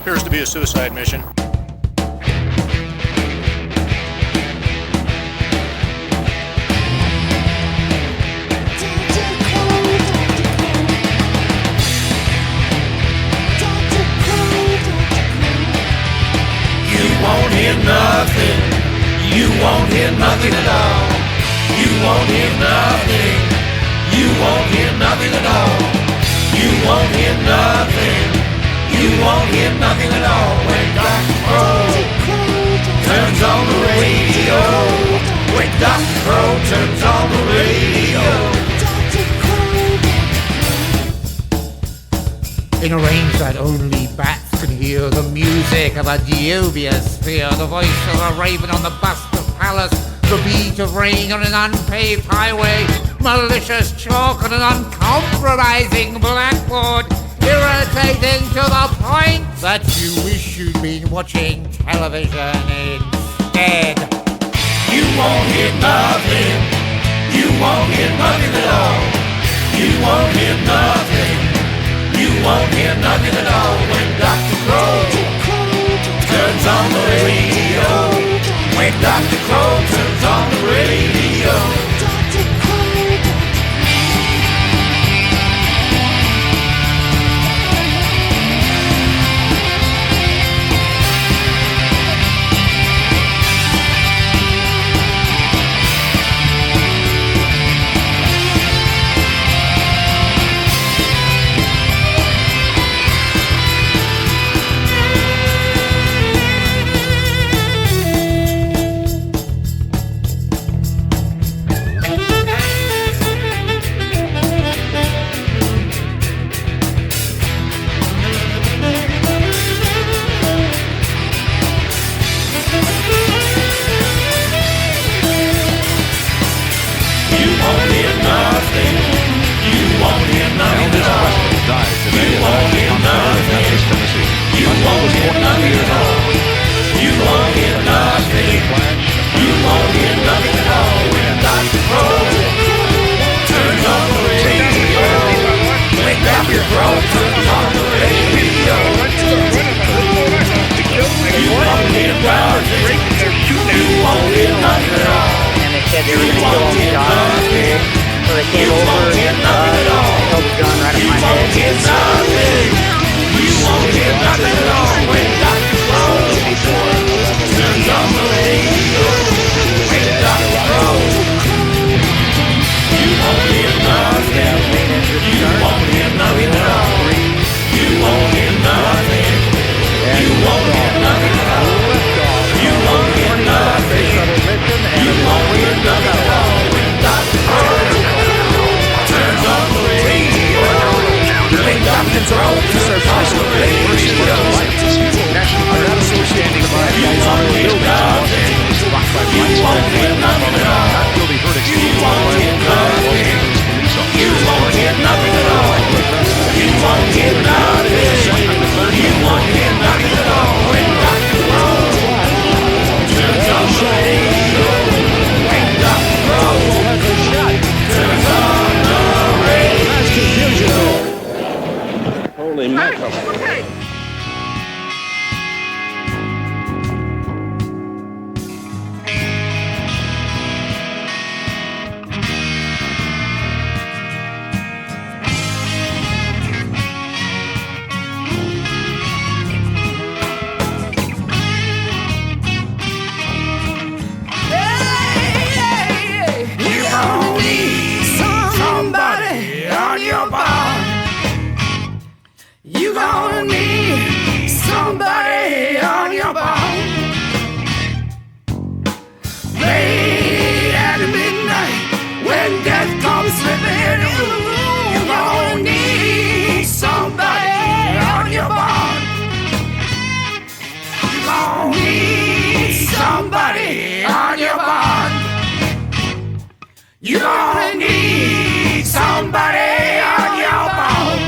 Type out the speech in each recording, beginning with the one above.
Appears to be a suicide mission. You won't hear nothing. You won't hear nothing at all. You won't hear nothing. You won't hear nothing at all. You won't hear nothing. You won't hear nothing at all when Dr. Crow turns on the radio. When Dr. Crow turns on the radio. In a range that only bats can hear, the music of a dubious sphere, the voice of a raven on the bust of Pallas, the beat of rain on an unpaved highway, malicious chalk on an uncompromising blackboard, irritating to the point that you wish you'd been watching television instead. You won't hear nothing. You won't hear nothing at all. You won't hear nothing. You won't hear nothing at all when Dr. Crow turns on the radio. When Dr. Crow turns on the radio. You're gonna need somebody on your bone.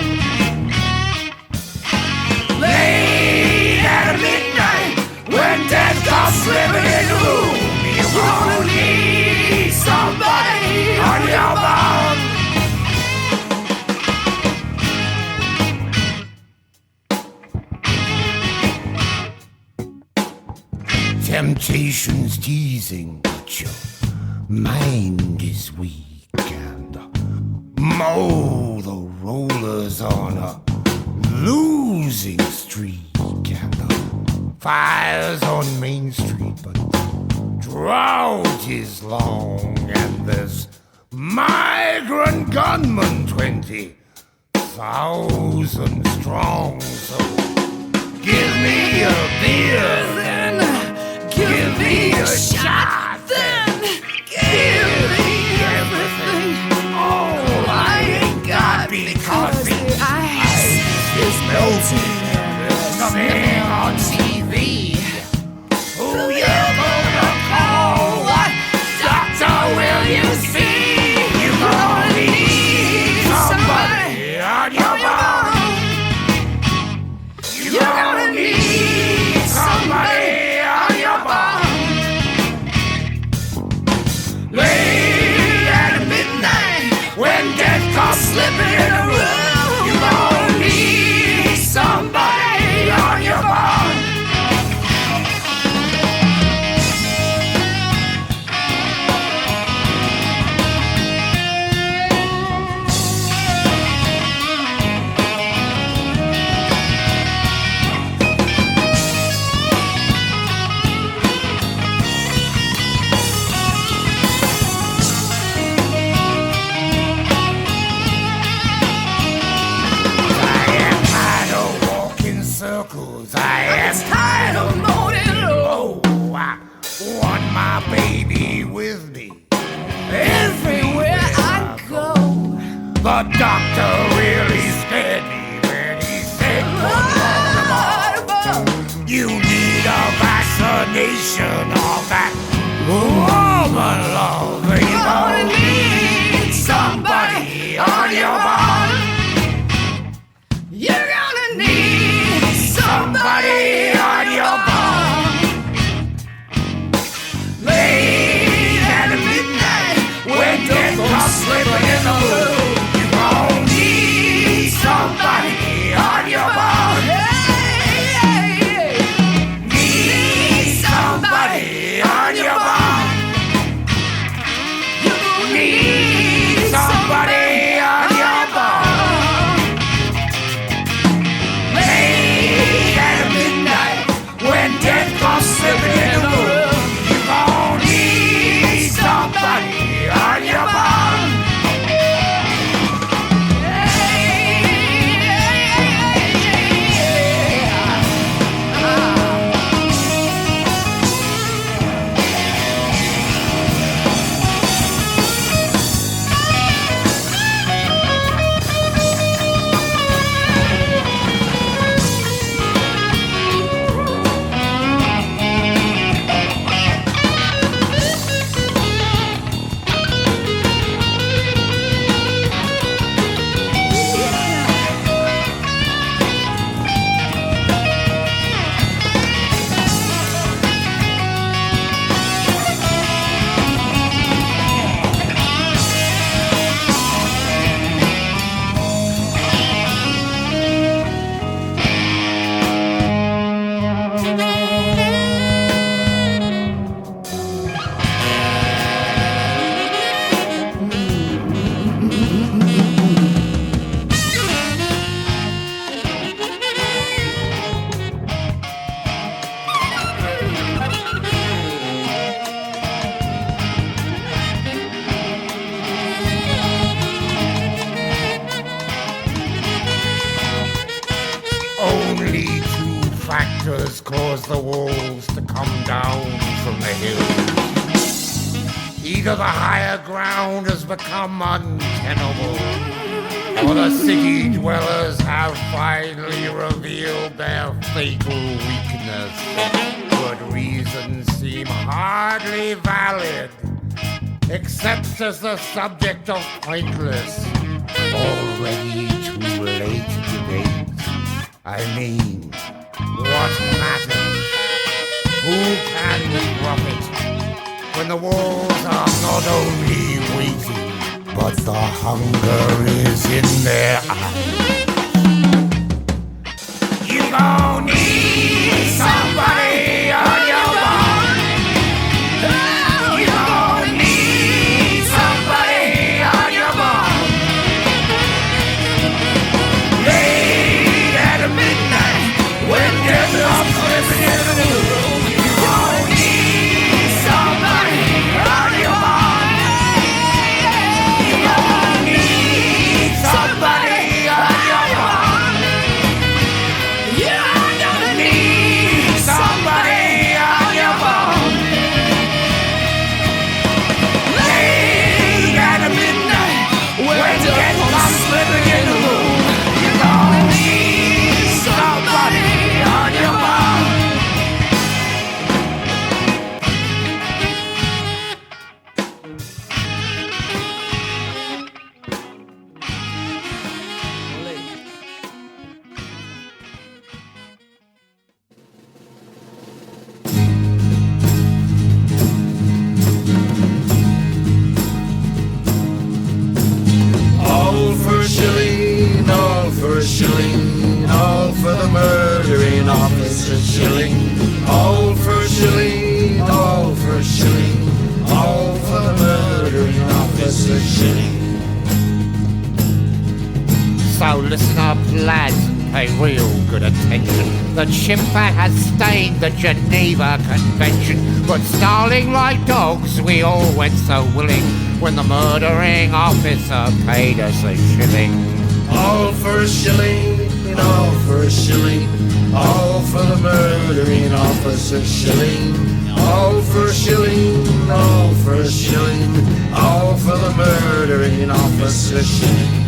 Late at midnight, when death comes slipping in the room, you're gonna need somebody on your bone. temptation's teasing, but your mind is weak, and mow the rollers on a losing streak, and the fires on Main Street, but drought is long, and there's migrant gunmen 20,000 strong. So give me a beer, then give me a shot, then give me everything. Oh, I ain't got, because the ice is melting. There's nothing on TV. Who you gonna call? What doctor will you see? You gonna need somebody on your bone. You're gonna need somebody on your bone. Late at midnight, when death comes slipping in the room, you're gonna need somebody on your bone. Circles. I am tired of moaning low. I want my baby with me everywhere I go. The doctor really scared me when he said, you need a vaccination of that woman love. You're gonna need somebody on your bone. You're gonna need somebody on your bone. Late at midnight, when death comes slipping in the room, you gon' need somebody on your bone. Need somebody on your bone. You need somebody on your bone. When death comes slipping in the room, you gon' need somebody on your bone. Only two factors cause the walls to come down from the hills. Either the higher ground has become untenable, or the city dwellers have finally revealed their fatal weakness. Good reasons seem hardly valid, except as the subject of pointless, already too late debate. I mean, what matters? Who can profit when the walls are not only waiting, but the hunger is in their eyes? You gon' need somebody on your bone. officer shilling. All for a shilling, all for a shilling, all for the murdering officer shilling. So listen up, lads, and pay real good attention. The chimp act has stained the Geneva Convention, but snarling like dogs, we all went so willing when the murdering officer paid us a shilling. All for a shilling, all for a shilling, all for the murdering officer shilling. All for a shilling, all for a shilling, all for the murdering officer shilling.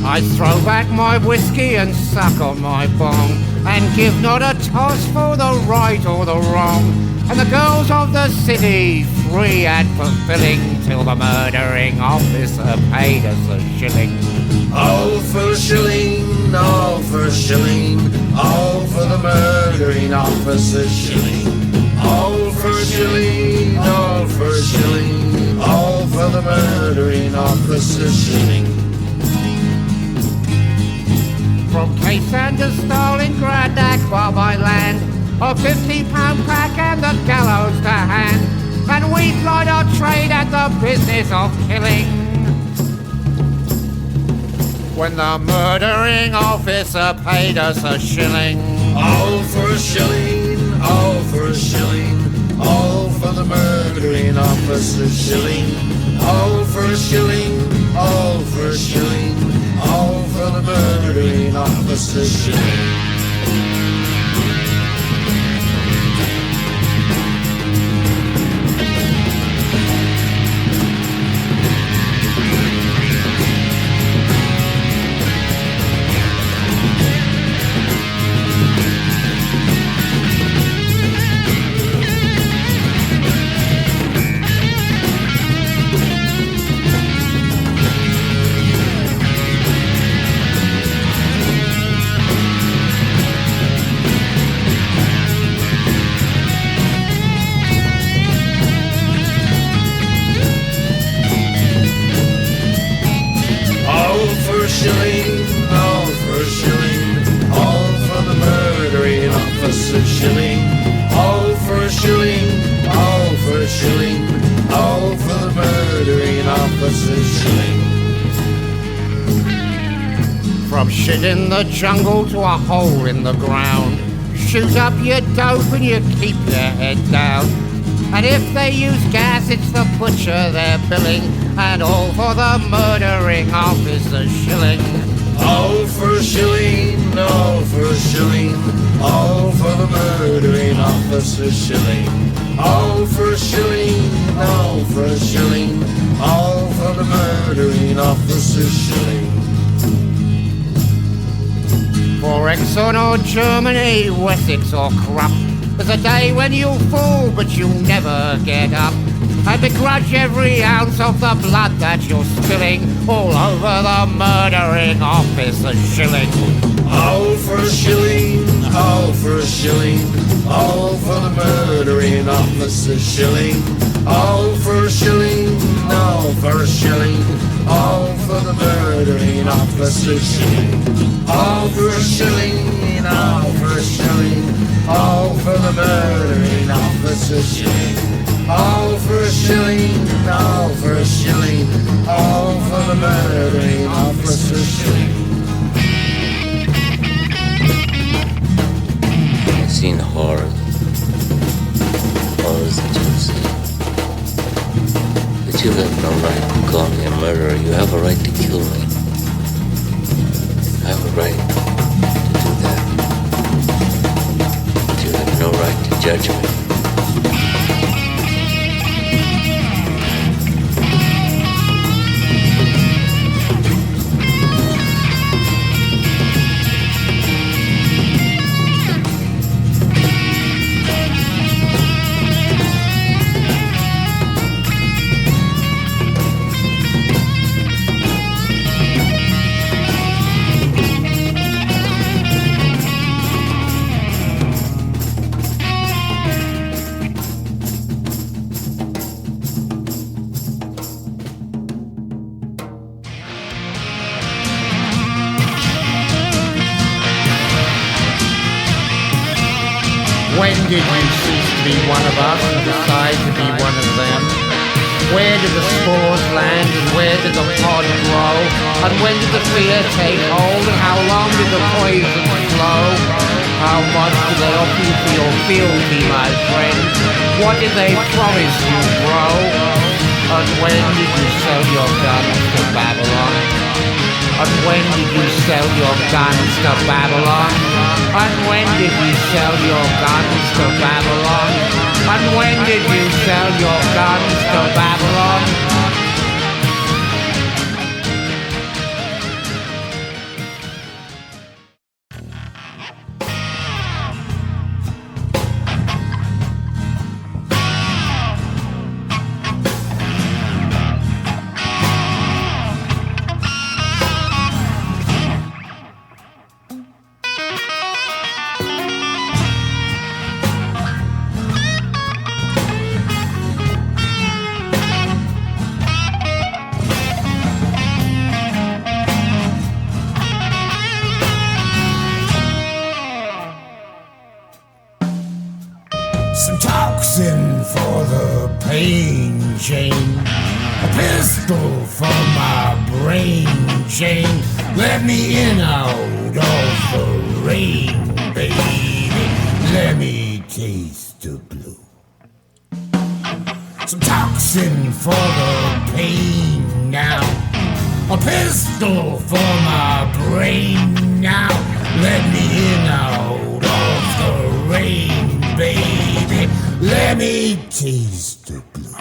I throw back my whiskey and suck on my bong, and give not a toss for the right or the wrong. And the girls of the city, free and fulfilling, till the murdering officer paid us a shilling. All for a shilling, all for a shilling, all for the murdering officer shilling. All for a shilling, all for a shilling, all for the murdering officer shilling. From Quaysand to Stalingrad, Akbar by land, a £50 pack and the gallows to hand, and we plied our trade at the business of killing. When the murdering officer paid us a shilling. All for a shilling, all for a shilling, all for the murdering officer shilling. All for a shilling, all for a shilling, all for the murdering officer shilling. Shilling, all for a shilling, all for a shilling, all for the murdering officer shilling. From shit in the jungle to a hole in the ground, shoot up your dope and you keep your head down. And if they use gas, it's the butcher they're billing, and all for the murdering officer shilling. All for a shilling, all for a shilling, all for the murdering officer shilling. All for a shilling, all for a shilling, all for the murdering officer shilling. For Exxon or Germany, Wessex or Krupp, there's a day when you'll fall but you'll never get up. I begrudge every ounce of the blood that you're spilling all over the murdering officer shilling. All for a shilling, all for a shilling, all for the murdering officer shilling. All for a shilling, all for a shilling, all for the murdering officer shilling. All for a shilling, all for a shilling, all for the murdering officer shilling. All for a shilling, all for a shilling, all for the murdering officer shilling. I've seen horrors that you've seen. But you have no right to call me a murderer. You have a right to kill me. I have a right to do that. But you have no right to judge me. When did you cease to be one of us and decide to be one of them? Where did the spores land and where did the pod grow? And when did the fear take hold and how long did the poison flow? How much did they offer you for your fealty, my friend? What did they promise you, bro? And when did you sell your guns to Babylon? And when did you sell your guns to Babylon? And when did you sell your guns to Babylon? And when did you sell your guns to Babylon? Some toxin for the pain chain, a pistol for my brain chain. Let me in out of the rain, baby. Let me taste the blue. Some toxin for the pain now, a pistol for my brain now. Let me in out of the rain, baby. Let me taste the blue.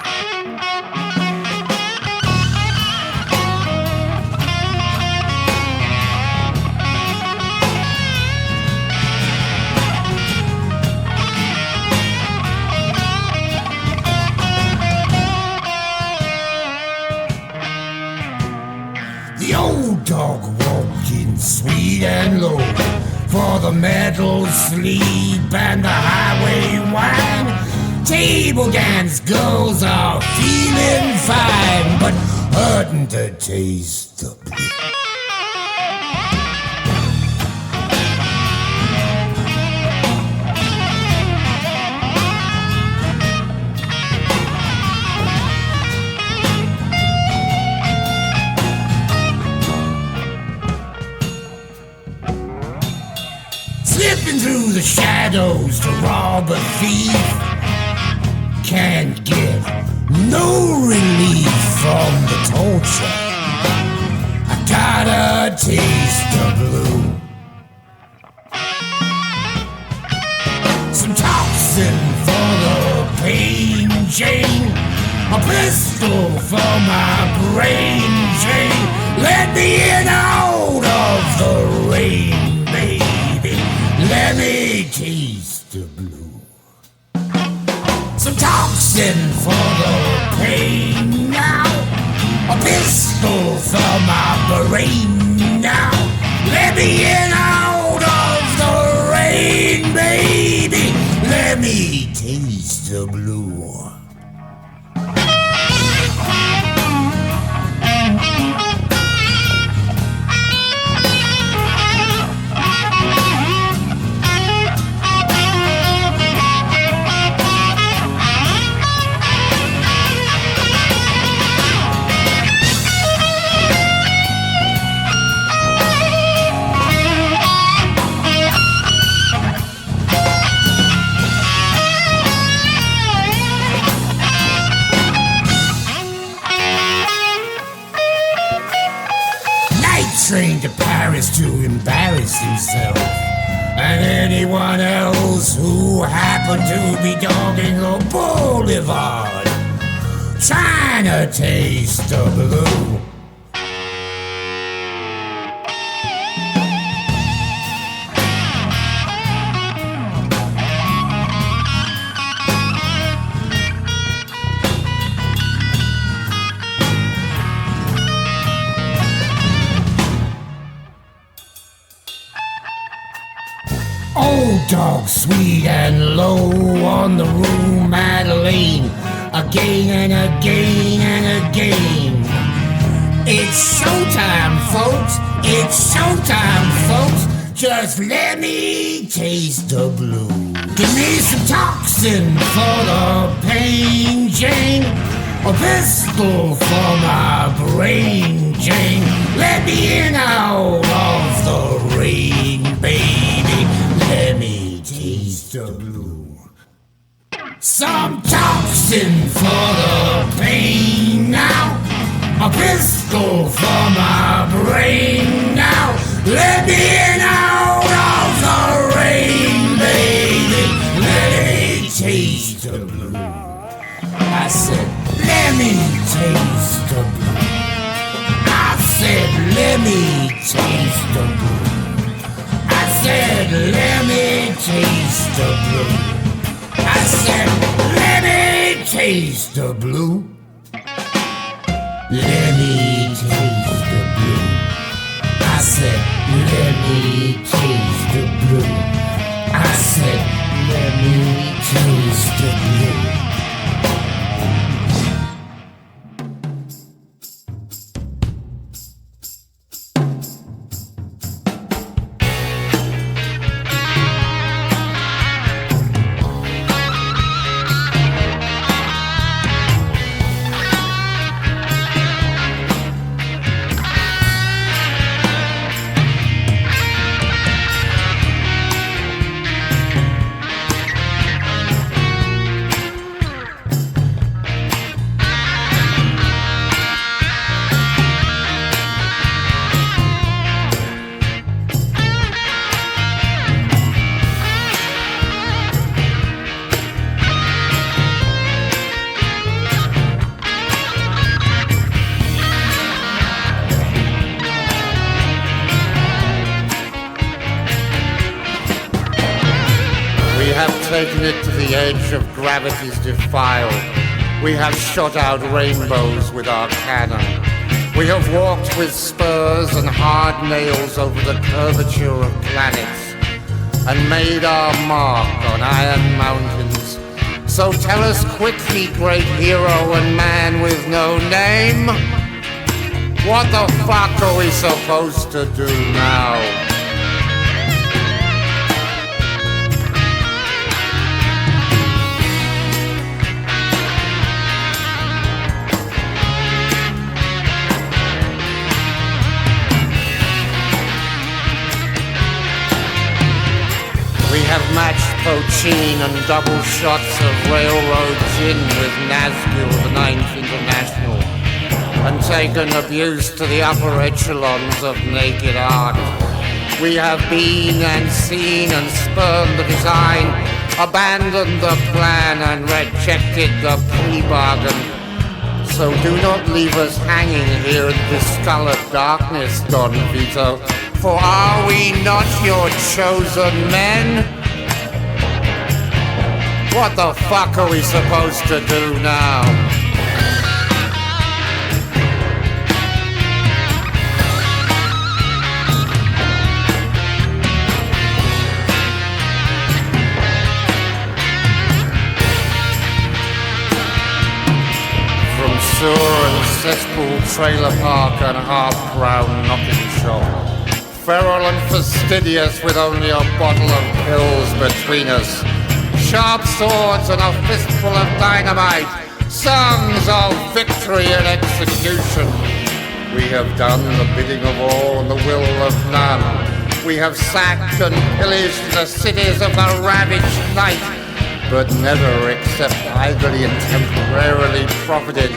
The old dog walking sweet and low, for the metal sleep and the highway wine. Table dance girls are feeling fine, but hurting to taste the blue. Slipping through the shadows to rob a thief, can't get no relief from the torture. I gotta taste the blue. Some toxin for the pain chain, a pistol for my brain chain. Let me in out of the rain, baby. Let me taste the blue. Some toxin for the pain now, a pistol for my brain now. Let me in out of the rain, baby. Let me taste the blue. Train to Paris to embarrass himself and anyone else who happened to be dogging a boulevard, trying to taste the blue. Old dog, sweet and low on the Rue Madeleine, again and again and again. It's showtime, folks. It's showtime, folks. Just let me taste the blue. Give me some toxin for the pain, Jane. A pistol for my brain, Jane. Let me in out of the rain, baby. Let me taste the blue. Some toxin for the pain now. A pistol for my brain now. Let me in out of the rain, baby. Let me taste the blue. I said, let me taste the blue. I said, let me taste the blue. I said, let me taste the blue. I said, let me taste the blue. Let me taste the blue. I said, let me taste the blue. I said, let me taste the blue. Taken it to the edge of gravity's defile. We have shot out rainbows with our cannon. We have walked with spurs and hard nails over the curvature of planets and made our mark on iron mountains. So tell us quickly, great hero and man with no name, what the fuck are we supposed to do now? We have matched poachine and double shots of railroad gin with Nazgul, the 9th International, and taken abuse to the upper echelons of naked art. We have been and seen and spurned the design, abandoned the plan and rejected the pre-bargain. So do not leave us hanging here in discolored darkness, Don Vito. For are we not your chosen men? What the fuck are we supposed to do now? From sewer and cesspool, trailer park and half-crown knocking shop, feral and fastidious with only a bottle of pills between us, sharp swords and a fistful of dynamite, songs of victory and execution. We have done the bidding of all and the will of none. We have sacked and pillaged the cities of the ravaged night, but never except idly and temporarily profited.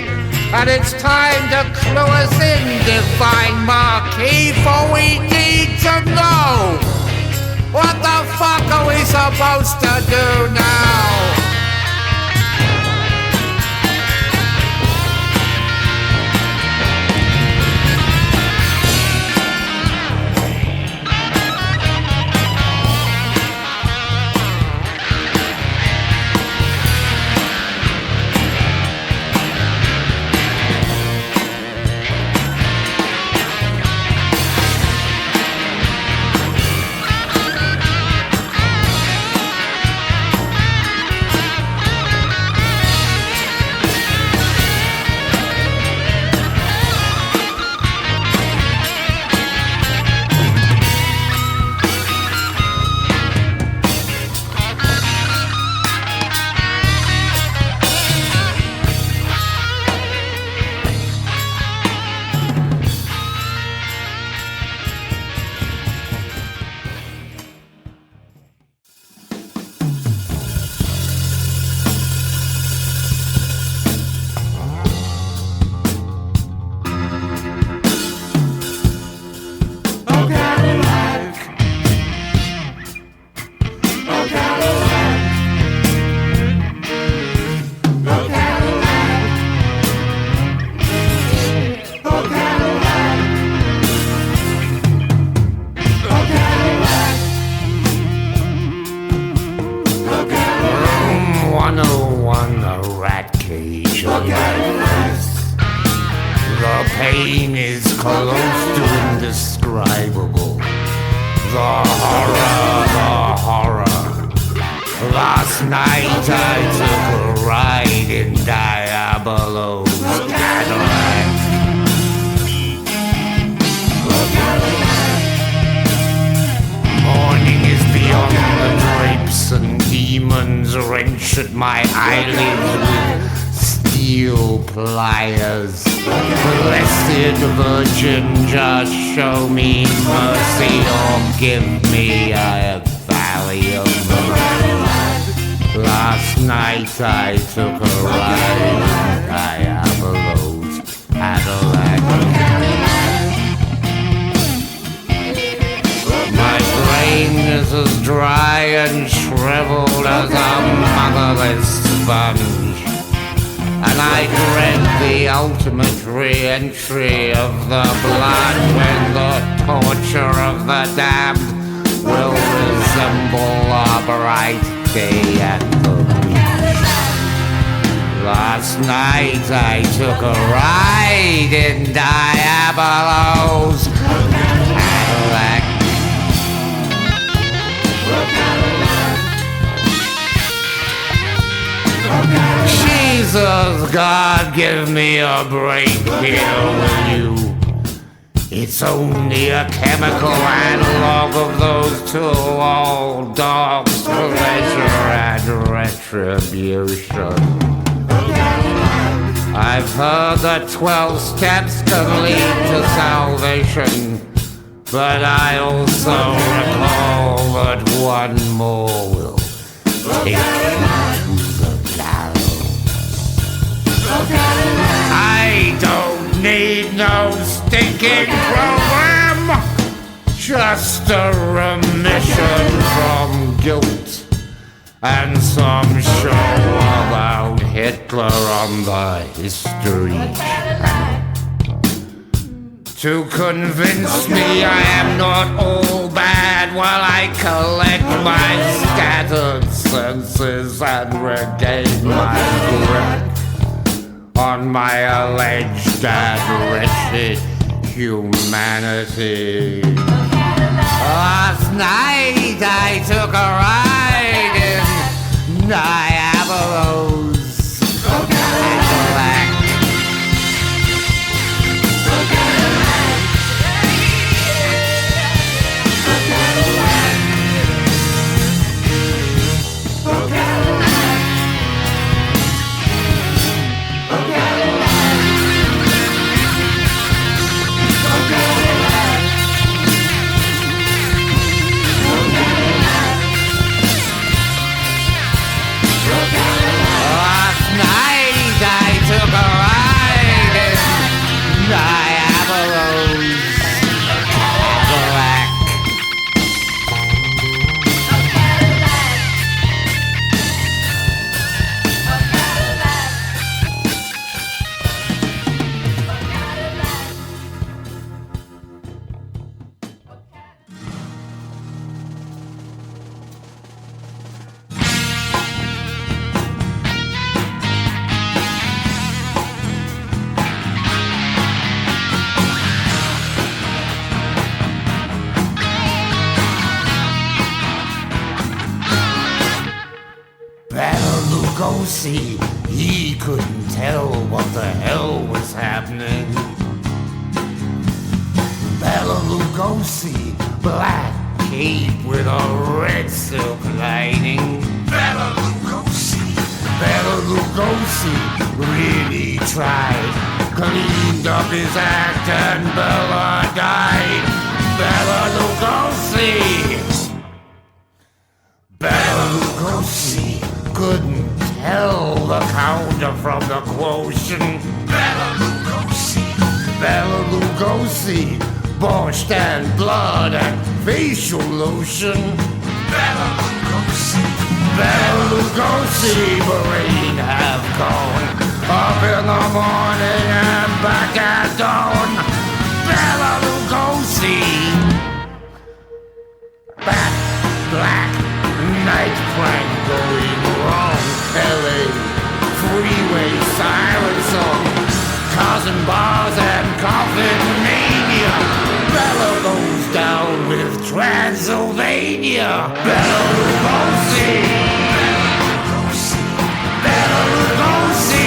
And it's time to clue us in, divine Marquis, for we need to know, what the fuck are we supposed to do now? someone a rat cage on my face. The pain is close to indescribable. The horror. Last night I took a ride in Diabolo's Cadillac. Morning is beyond the drapes and demons wrench at my eyelids with steel pliers. Blessed Virgin, just show me mercy or give me a Valium. Last night I took a ride in Diabolo's Cadillac. My brain is as dry and shriveled as a motherless sponge, and I dread the ultimate re-entry of the blood when the torture of the damned will resemble a bright day at the beach. Last night I took a ride in Diabolo's Cadillac. Jesus, God, give me a break here, will you? It's only a chemical analog of those two old dogs, pleasure and retribution. I've heard that 12 steps can lead to salvation, but I also recall that one more will take you to the gallows. I don't need no stinking program, just a remission from guilt and some show about Hitler on the History Channel to convince me I am not all bad while I collect my scattered senses and regain my grip on my alleged and wretched humanity. Last night I took a ride in Diabolo's Cadillac. Lugosi, he couldn't tell what the hell was happening. Bela Lugosi, black cape with a red silk lining. Bela Lugosi really tried, cleaned up his act and Bela died. Bela Lugosi couldn't tell the counter from the quotient. Bela Lugosi, borscht and blood and facial lotion. Bela Lugosi, brain have gone up in the morning and back at dawn. Bela Lugosi, black night prank going wrong. L.A. freeway siren song, cars and bars and coffin mania. Bela goes down with Transylvania. Bela Lugosi, Bela Lugosi.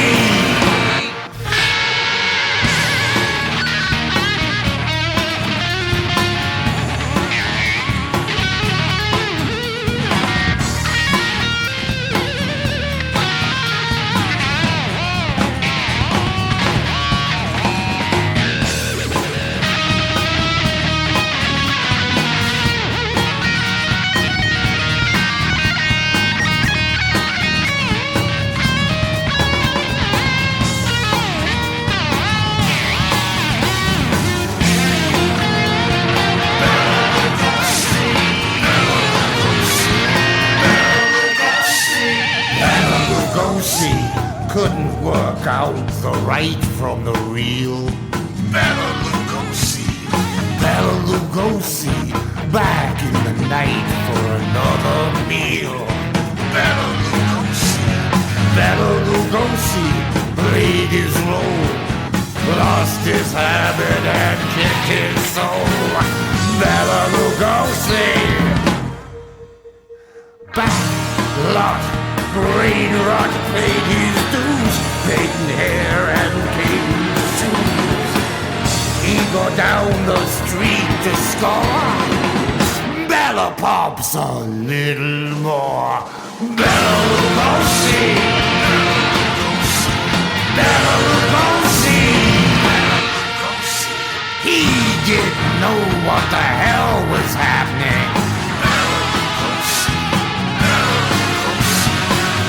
Couldn't work out the right from the real. Bela Lugosi, Bela Lugosi, back in the night for another meal. Bela Lugosi, Bela Lugosi played his role, lost his habit and kicked his soul. Bela Lugosi, back lot. Brain rot paid his dues, maiden hair and king shoes. He go down the street to score. Bella pops a little more. Bella Lugosi, Bella Lugosi. He didn't know what the hell was happening.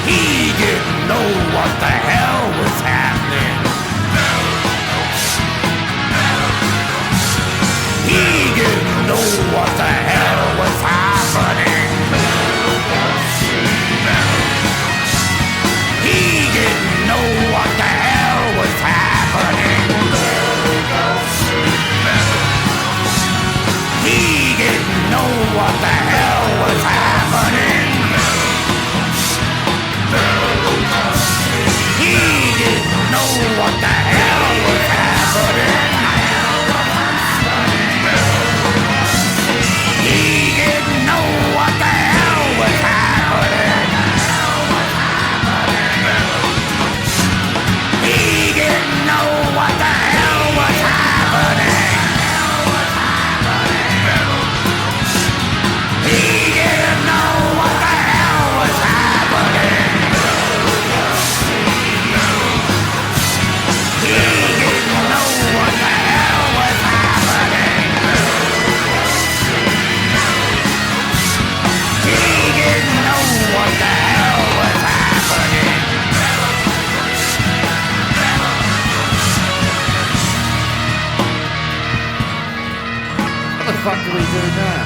He didn't know what the hell was happening. He didn't know what the hell was happening. He didn't know what the hell was happening. He didn't know what the hell was happening. He didn't know what the hell was happening. He didn't know what the hell was happening. He didn't know what the hell was happening. He didn't know what the hell was happening. He didn't know what the hell was happening. He didn't know what the hell was happening. What the fuck do we do now?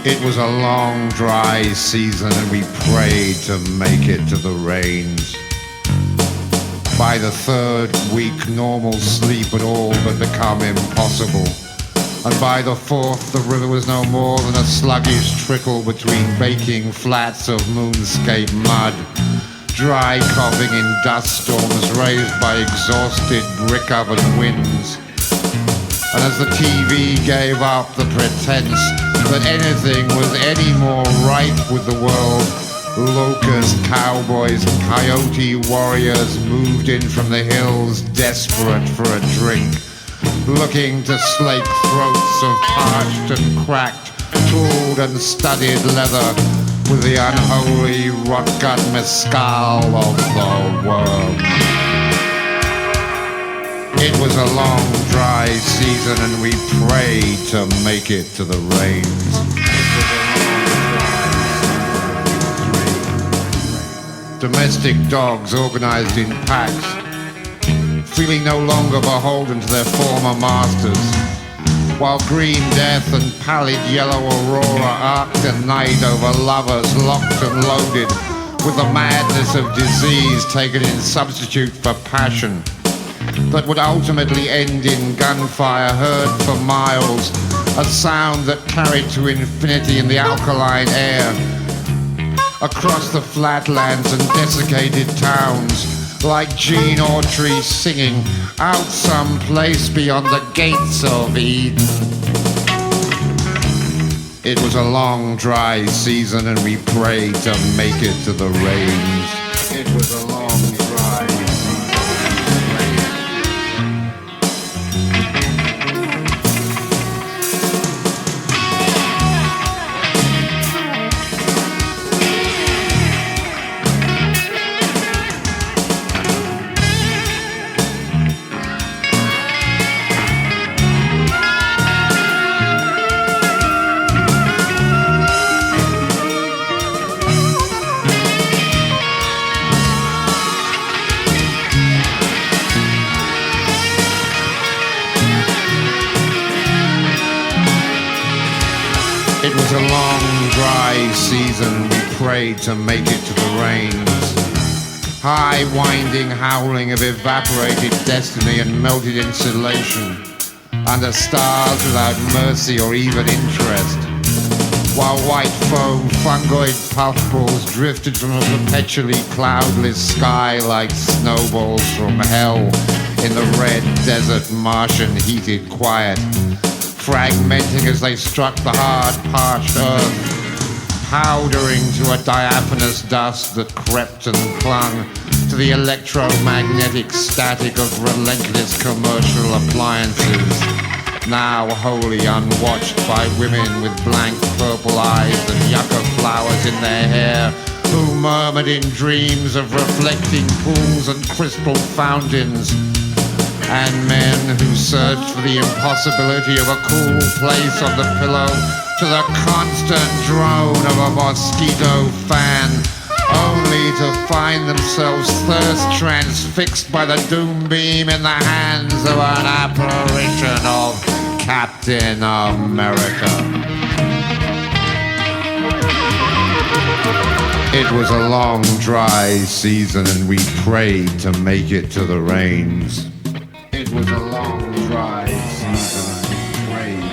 It was a long, dry season, and we prayed to make it to the rains. By the third week, normal sleep had all but become impossible. And by the fourth, the river was no more than a sluggish trickle between baking flats of moonscape mud, dry coughing in dust storms raised by exhausted brick oven winds. And as the TV gave up the pretense that anything was any more right with the world, locust cowboys and coyote warriors moved in from the hills desperate for a drink, looking to slake throats of parched and cracked, tooled and studded leather with the unholy rot-gut mescal of the world. It was a long, dry season and we prayed to make it to the rains. Domestic dogs organized in packs, feeling no longer beholden to their former masters, while green death and pallid yellow aurora arced a night over lovers locked and loaded with the madness of disease taken in substitute for passion, that would ultimately end in gunfire heard for miles, a sound that carried to infinity in the alkaline air, across the flatlands and desiccated towns, like Gene Autry singing out some place beyond the gates of Eden. It was a long, dry season and we prayed to make it to the rains. It was a long, dry season. It was a long, dry season, we prayed to make it to the rains. High, winding howling of evaporated destiny and melted insulation, under stars without mercy or even interest, while white foam fungoid puffballs drifted from a perpetually cloudless sky like snowballs from hell in the red desert Martian heated quiet, fragmenting as they struck the hard, parched earth, powdering to a diaphanous dust that crept and clung to the electromagnetic static of relentless commercial appliances, now wholly unwatched by women with blank purple eyes and yucca flowers in their hair, who murmured in dreams of reflecting pools and crystal fountains, and men who searched for the impossibility of a cool place on the pillow to the constant drone of a mosquito fan, only to find themselves thirst transfixed by the doom beam in the hands of an apparition of Captain America. It was a long, dry season and we prayed to make it to the rains. It was a long, dry season and we prayed.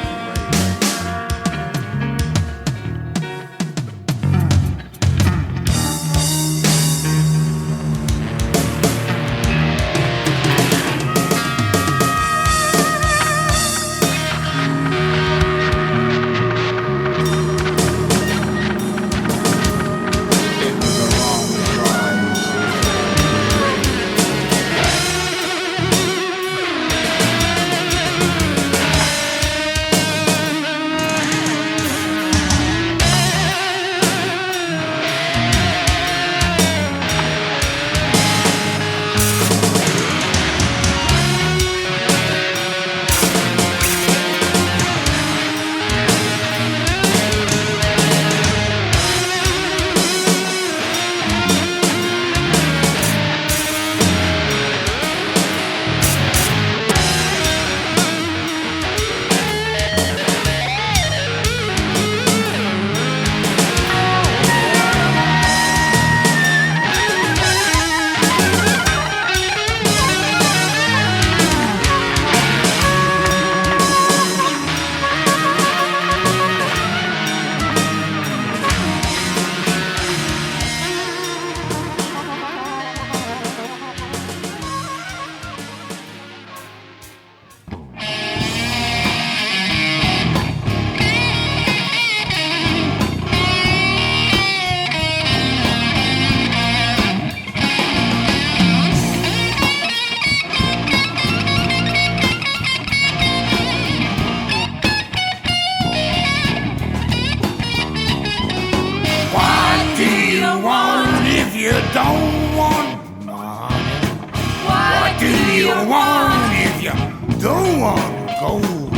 don't want gold.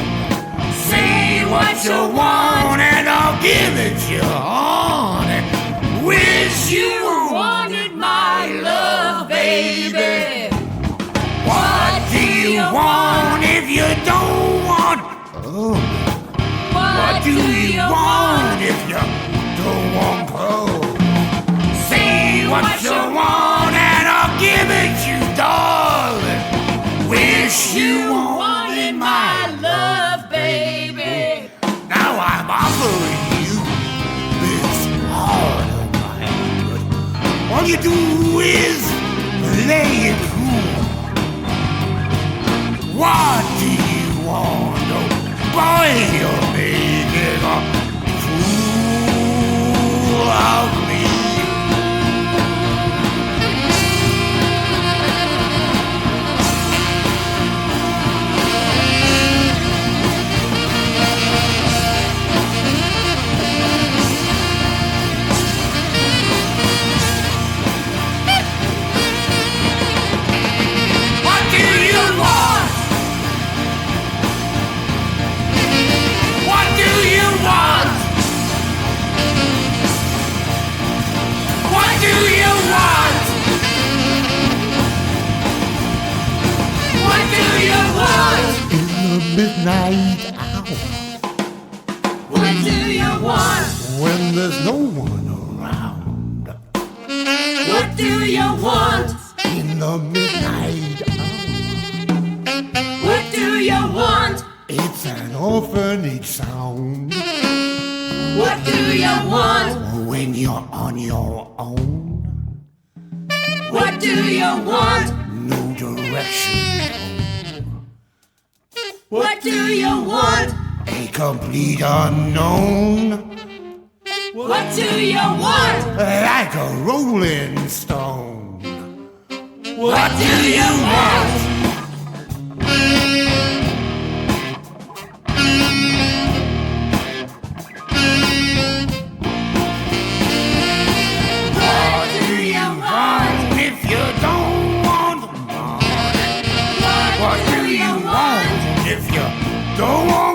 Say what you want and I'll give it you, honey. Wish you wanted my love, baby. What do you want if you don't want? Oh. What do you want if you don't want gold? Say what you want and I'll give it you, darling. Wish you wanted my love, baby. Now I'm offering you this heart of mine, but all you do is lay it cool. What do you want? Oh, boy, you're making a fool of me. Midnight hour. What do you want? When there's no one around. What do you want? In the midnight hour. What do you want? It's an orphanage sound. What do you want? When you're on your own. What do you want? No direction. What do you want? A complete unknown. What do you want? Like a rolling stone. What do you want? What do you want if you don't want money? What do you want if you don't want